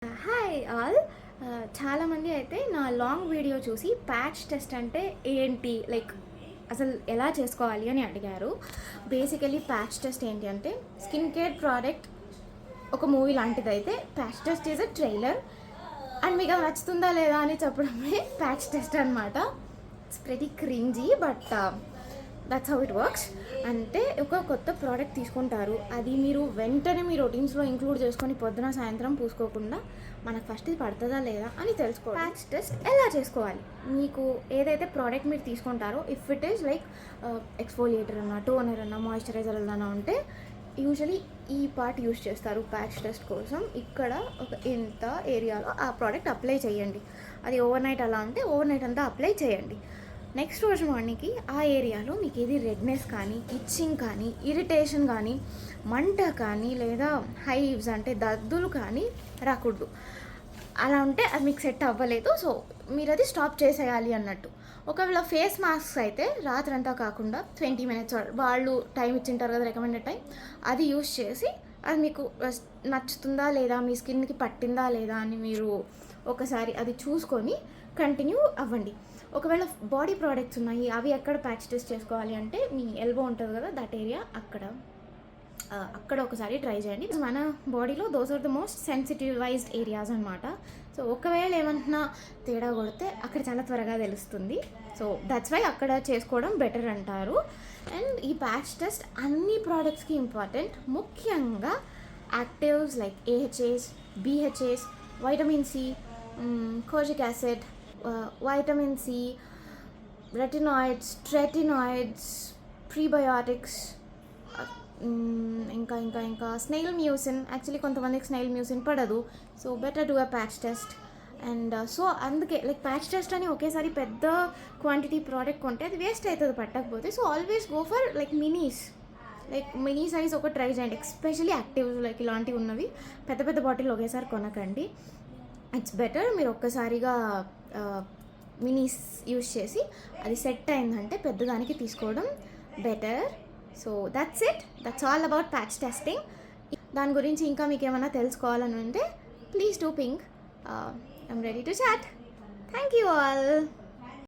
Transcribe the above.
Hi all. చాలామంది అయితే నా లాంగ్ వీడియో చూసి ప్యాచ్ టెస్ట్ అంటే ఏంటి, లైక్ అసలు ఎలా చేసుకోవాలి అని అడిగారు. బేసికలీ ప్యాచ్ టెస్ట్ ఏంటి అంటే స్కిన్ కేర్ ప్రోడక్ట్ ఒక మూవీ లాంటిది. అయితే patch test is a trailer and మీకు అది నచ్చుతుందా లేదా అని చెప్పడమే ప్యాచ్ టెస్ట్ అనమాట. It's very cringey but that's how it works. అంటే ఒక కొత్త ప్రోడక్ట్ తీసుకుంటారు, అది మీరు వెంటనే మీ రొటీన్స్లో ఇంక్లూడ్ చేసుకొని పొద్దున సాయంత్రం పూసుకోకుండా మనకు ఫస్ట్ ఇది పడుతుందా లేదా అని తెలుసుకోవాలి. ప్యాచ్ టెస్ట్ ఎలా చేసుకోవాలి? మీకు ఏదైతే ప్రోడక్ట్ మీరు తీసుకుంటారో if it is like exfoliator అన్నా, టోనర్ అన్నా, మాయిశ్చరైజర్ అన్నా ఉంటే యూజువలీ ఈ పార్ట్ యూజ్ చేస్తారు ప్యాచ్ టెస్ట్ కోసం. ఇక్కడ ఒక ఇంత ఏరియాలో ఆ ప్రోడక్ట్ అప్లై చేయండి. అది ఓవర్ నైట్ అలా ఉంటే ఓవర్ నైట్ అంతా అప్లై చేయండి. నెక్స్ట్ రోజు మార్నింగ్కి ఆ ఏరియాలో మీకు ఏది రెడ్నెస్ కానీ, ఇచ్చింగ్ కానీ, ఇరిటేషన్ కానీ, మంట కానీ, లేదా హైవ్స్ అంటే దద్దులు కానీ రాకూడదు. అలా ఉంటే అది మీకు సెట్ అవ్వలేదు, సో మీరు అది స్టాప్ చేసేయాలి అన్నట్టు. ఒకవేళ ఫేస్ మాస్క్స్ అయితే రాత్రంతా కాకుండా 20 minutes వాళ్ళు టైం ఇచ్చింటారు కదా, రికమెండెడ్ టైం, అది యూస్ చేసి అది మీకు నచ్చుతుందా లేదా, మీ స్కిన్కి పట్టిందా లేదా అని మీరు ఒకసారి అది చూసుకొని కంటిన్యూ అవ్వండి. ఒకవేళ బాడీ ప్రోడక్ట్స్ ఉన్నాయి, అవి ఎక్కడ ప్యాచ్ టెస్ట్ చేసుకోవాలి అంటే మీ ఎల్బో ఉంటుంది కదా, దట్ ఏరియా అక్కడ ఒకసారి ట్రై చేయండి. మన బాడీలో those are the most sensitivized areas అనమాట. సో ఒకవేళ ఏమన్నా తేడా కొడితే అక్కడ చాలా త్వరగా తెలుస్తుంది. సో దట్స్ వై అక్కడ చేసుకోవడం బెటర్ అంటారు. అండ్ ఈ ప్యాచ్ టెస్ట్ అన్ని ప్రోడక్ట్స్కి ఇంపార్టెంట్. ముఖ్యంగా actives like AHAs, BHAs, vitamin C, kojic acid, vitamin C, retinoids, tretinoids, prebiotics, ఇంకా ఇంకా ఇంకా స్నెయిల్ మ్యూసిన్. యాక్చువల్లీ కొంతమందికి స్నెయిల్ మ్యూసిన్ పడదు, so better do a patch test. And so అందుకే లైక్ ప్యాచ్ టెస్ట్ అని ఒకేసారి పెద్ద క్వాంటిటీ ప్రోడక్ట్ కొంటే అది వేస్ట్ అవుతుంది పట్టకపోతే. So always go for like mini size ఒక ట్రై చేయండి. ఎస్పెషలీ యాక్టివ్స్ లైక్ ఇలాంటివి ఉన్నవి పెద్ద పెద్ద బాటిల్ ఒకేసారి కొనకండి. ఇట్స్ బెటర్ మీరు ఒక్కసారిగా మినీస్ యూస్ చేసి అది సెట్ అయిందంటే పెద్దదానికి తీసుకోవడం better. So that's all about patch testing. దాని గురించి ఇంకా మీకు ఏమైనా తెలుసుకోవాలని ఉంటే please do ping. I'm ready to chat. Thank you all.